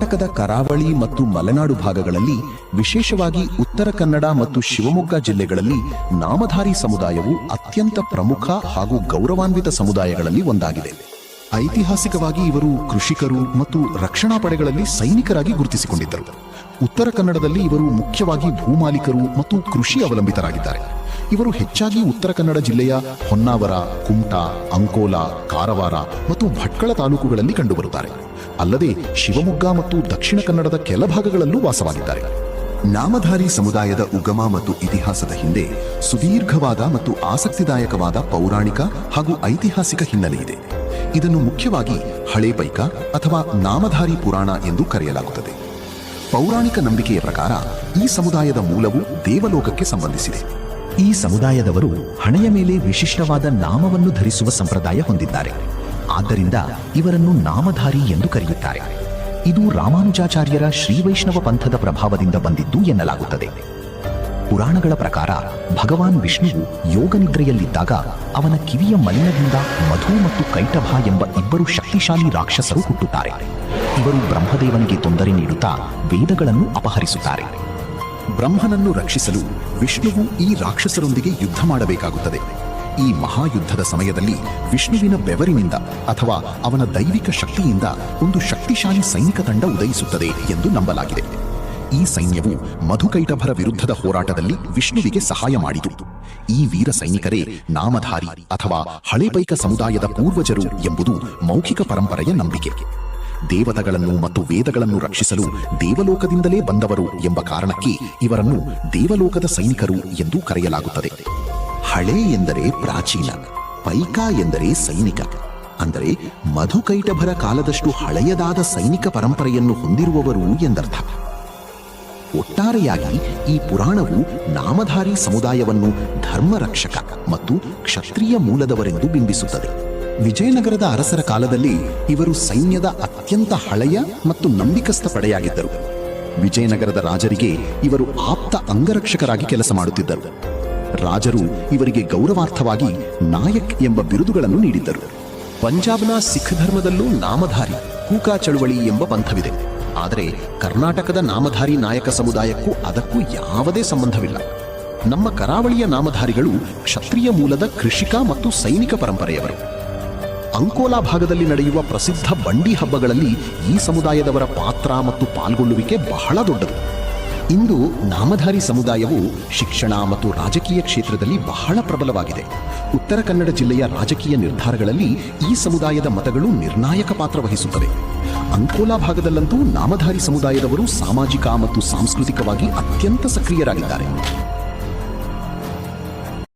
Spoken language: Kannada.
ಕರ್ನಾಟಕದ ಕರಾವಳಿ ಮತ್ತು ಮಲೆನಾಡು ಭಾಗಗಳಲ್ಲಿ, ವಿಶೇಷವಾಗಿ ಉತ್ತರ ಕನ್ನಡ ಮತ್ತು ಶಿವಮೊಗ್ಗ ಜಿಲ್ಲೆಗಳಲ್ಲಿ ನಾಮಧಾರಿ ಸಮುದಾಯವು ಅತ್ಯಂತ ಪ್ರಮುಖ ಹಾಗೂ ಗೌರವಾನ್ವಿತ ಸಮುದಾಯಗಳಲ್ಲಿ ಒಂದಾಗಿದೆ. ಐತಿಹಾಸಿಕವಾಗಿ ಇವರು ಕೃಷಿಕರು ಮತ್ತು ರಕ್ಷಣಾ ಪಡೆಗಳಲ್ಲಿ ಸೈನಿಕರಾಗಿ ಗುರುತಿಸಿಕೊಂಡಿದ್ದರು. ಉತ್ತರ ಕನ್ನಡದಲ್ಲಿ ಇವರು ಮುಖ್ಯವಾಗಿ ಭೂಮಾಲೀಕರು ಮತ್ತು ಕೃಷಿ ಅವಲಂಬಿತರಾಗಿದ್ದಾರೆ. ಇವರು ಹೆಚ್ಚಾಗಿ ಉತ್ತರ ಕನ್ನಡ ಜಿಲ್ಲೆಯ ಹೊನ್ನಾವರ, ಕುಮಟಾ, ಅಂಕೋಲಾ, ಕಾರವಾರ ಮತ್ತು ಭಟ್ಕಳ ತಾಲೂಕುಗಳಲ್ಲಿ ಕಂಡುಬರುತ್ತಾರೆ. ಅಲ್ಲದೆ ಶಿವಮೊಗ್ಗ ಮತ್ತು ದಕ್ಷಿಣ ಕನ್ನಡದ ಕೆಲ ಭಾಗಗಳಲ್ಲೂ ವಾಸವಾಗಿದ್ದಾರೆ. ನಾಮಧಾರಿ ಸಮುದಾಯದ ಉಗಮ ಮತ್ತು ಇತಿಹಾಸದ ಹಿಂದೆ ಸುದೀರ್ಘವಾದ ಮತ್ತು ಆಸಕ್ತಿದಾಯಕವಾದ ಪೌರಾಣಿಕ ಹಾಗೂ ಐತಿಹಾಸಿಕ ಹಿನ್ನೆಲೆ ಇದೆ. ಇದನ್ನು ಮುಖ್ಯವಾಗಿ ಹಳೆ ಪೈಕ ಅಥವಾ ನಾಮಧಾರಿ ಪುರಾಣ ಎಂದು ಕರೆಯಲಾಗುತ್ತದೆ. ಪೌರಾಣಿಕ ನಂಬಿಕೆಯ ಪ್ರಕಾರ ಈ ಸಮುದಾಯದ ಮೂಲವು ದೇವಲೋಕಕ್ಕೆ ಸಂಬಂಧಿಸಿದೆ. ಈ ಸಮುದಾಯದವರು ಹಣೆಯ ಮೇಲೆ ವಿಶಿಷ್ಟವಾದ ನಾಮವನ್ನು ಧರಿಸುವ ಸಂಪ್ರದಾಯ ಹೊಂದಿದ್ದಾರೆ. ಆದ್ದರಿಂದ ಇವರನ್ನು ನಾಮಧಾರಿ ಎಂದು ಕರೆಯುತ್ತಾರೆ. ಇದು ರಾಮಾನುಜಾಚಾರ್ಯರ ಶ್ರೀವೈಷ್ಣವ ಪಂಥದ ಪ್ರಭಾವದಿಂದ ಬಂದಿದ್ದು ಎನ್ನಲಾಗುತ್ತದೆ. ಪುರಾಣಗಳ ಪ್ರಕಾರ ಭಗವಾನ್ ವಿಷ್ಣುವು ಯೋಗನಿದ್ರೆಯಲ್ಲಿದ್ದಾಗ ಅವನ ಕಿವಿಯ ಮಲಿನದಿಂದ ಮಧು ಮತ್ತು ಕೈಟಭ ಎಂಬ ಇಬ್ಬರು ಶಕ್ತಿಶಾಲಿ ರಾಕ್ಷಸರು ಹುಟ್ಟುತ್ತಾರೆ. ಇವರು ಬ್ರಹ್ಮದೇವನಿಗೆ ತೊಂದರೆ ನೀಡುತ್ತಾ ವೇದಗಳನ್ನು ಅಪಹರಿಸುತ್ತಾರೆ. ಬ್ರಹ್ಮನನ್ನು ರಕ್ಷಿಸಲು ವಿಷ್ಣುವು ಈ ರಾಕ್ಷಸರೊಂದಿಗೆ ಯುದ್ಧ ಮಾಡಬೇಕಾಗುತ್ತದೆ. ಈ ಮಹಾಯುದ್ಧದ ಸಮಯದಲ್ಲಿ ವಿಷ್ಣುವಿನ ಬೆವರಿನಿಂದ ಅಥವಾ ಅವನ ದೈವಿಕ ಶಕ್ತಿಯಿಂದ ಒಂದು ಶಕ್ತಿಶಾಲಿ ಸೈನಿಕ ತಂಡ ಉದಯಿಸುತ್ತದೆ ಎಂದು ನಂಬಲಾಗಿದೆ. ಈ ಸೈನ್ಯವು ಮಧುಕೈಟಭರ ವಿರುದ್ಧದ ಹೋರಾಟದಲ್ಲಿ ವಿಷ್ಣುವಿಗೆ ಸಹಾಯ ಮಾಡಿತು. ಈ ವೀರ ಸೈನಿಕರೇ ನಾಮಧಾರಿ ಅಥವಾ ಹಳೆಪೈಕ ಸಮುದಾಯದ ಪೂರ್ವಜರು ಎಂಬುದು ಮೌಖಿಕ ಪರಂಪರೆಯ ನಂಬಿಕೆ. ದೇವತೆಗಳನ್ನು ಮತ್ತು ವೇದಗಳನ್ನು ರಕ್ಷಿಸಲು ದೇವಲೋಕದಿಂದಲೇ ಬಂದವರು ಎಂಬ ಕಾರಣಕ್ಕೆ ಇವರನ್ನು ದೇವಲೋಕದ ಸೈನಿಕರು ಎಂದು ಕರೆಯಲಾಗುತ್ತದೆ. ಹಳೆ ಎಂದರೆ ಪ್ರಾಚೀನ, ಪೈಕ ಎಂದರೆ ಸೈನಿಕ. ಅಂದರೆ ಮಧುಕೈಟಭರ ಕಾಲದಷ್ಟು ಹಳೆಯದಾದ ಸೈನಿಕ ಪರಂಪರೆಯನ್ನು ಹೊಂದಿರುವವರು ಎಂದರ್ಥ. ಒಟ್ಟಾರೆಯಾಗಿ ಈ ಪುರಾಣವು ನಾಮಧಾರಿ ಸಮುದಾಯವನ್ನು ಧರ್ಮರಕ್ಷಕ ಮತ್ತು ಕ್ಷತ್ರಿಯ ಮೂಲದವರೆಂದು ಬಿಂಬಿಸುತ್ತದೆ. ವಿಜಯನಗರದ ಅರಸರ ಕಾಲದಲ್ಲಿ ಇವರು ಸೈನ್ಯದ ಅತ್ಯಂತ ಹಳೆಯ ಮತ್ತು ನಂಬಿಕಸ್ಥ ಪಡೆಯಾಗಿದ್ದರು. ವಿಜಯನಗರದ ರಾಜರಿಗೆ ಇವರು ಆಪ್ತ ಅಂಗರಕ್ಷಕರಾಗಿ ಕೆಲಸ ಮಾಡುತ್ತಿದ್ದರು. ರಾಜರು ಇವರಿಗೆ ಗೌರವಾರ್ಥವಾಗಿ ನಾಯಕ್ ಎಂಬ ಬಿರುದುಗಳನ್ನು ನೀಡಿದ್ದರು. ಪಂಜಾಬ್ನ ಸಿಖ್ ಧರ್ಮದಲ್ಲೂ ನಾಮಧಾರಿ ಕೂಕಾ ಚಳುವಳಿ ಎಂಬ ಪಂಥವಿದೆ. ಆದರೆ ಕರ್ನಾಟಕದ ನಾಮಧಾರಿ ನಾಯಕ ಸಮುದಾಯಕ್ಕೂ ಅದಕ್ಕೂ ಯಾವುದೇ ಸಂಬಂಧವಿಲ್ಲ. ನಮ್ಮ ಕರಾವಳಿಯ ನಾಮಧಾರಿಗಳು ಕ್ಷತ್ರಿಯ ಮೂಲದ ಕೃಷಿಕ ಮತ್ತು ಸೈನಿಕ ಪರಂಪರೆಯವರು. ಅಂಕೋಲಾ ಭಾಗದಲ್ಲಿ ನಡೆಯುವ ಪ್ರಸಿದ್ಧ ಬಂಡಿ ಹಬ್ಬಗಳಲ್ಲಿ ಈ ಸಮುದಾಯದವರ ಪಾತ್ರ ಮತ್ತು ಪಾಲ್ಗೊಳ್ಳುವಿಕೆ ಬಹಳ ದೊಡ್ಡದು. ಇಂದು ನಾಮಧಾರಿ ಸಮುದಾಯವು ಶಿಕ್ಷಣ ಮತ್ತು ರಾಜಕೀಯ ಕ್ಷೇತ್ರದಲ್ಲಿ ಬಹಳ ಪ್ರಬಲವಾಗಿದೆ. ಉತ್ತರ ಕನ್ನಡ ಜಿಲ್ಲೆಯ ರಾಜಕೀಯ ನಿರ್ಧಾರಗಳಲ್ಲಿ ಈ ಸಮುದಾಯದ ಮತಗಳು ನಿರ್ಣಾಯಕ ಪಾತ್ರ ವಹಿಸುತ್ತವೆ. ಅಂಕೋಲಾ ಭಾಗದಲ್ಲಂತೂ ನಾಮಧಾರಿ ಸಮುದಾಯದವರು ಸಾಮಾಜಿಕ ಮತ್ತು ಸಾಂಸ್ಕೃತಿಕವಾಗಿ ಅತ್ಯಂತ ಸಕ್ರಿಯರಾಗಿದ್ದಾರೆ.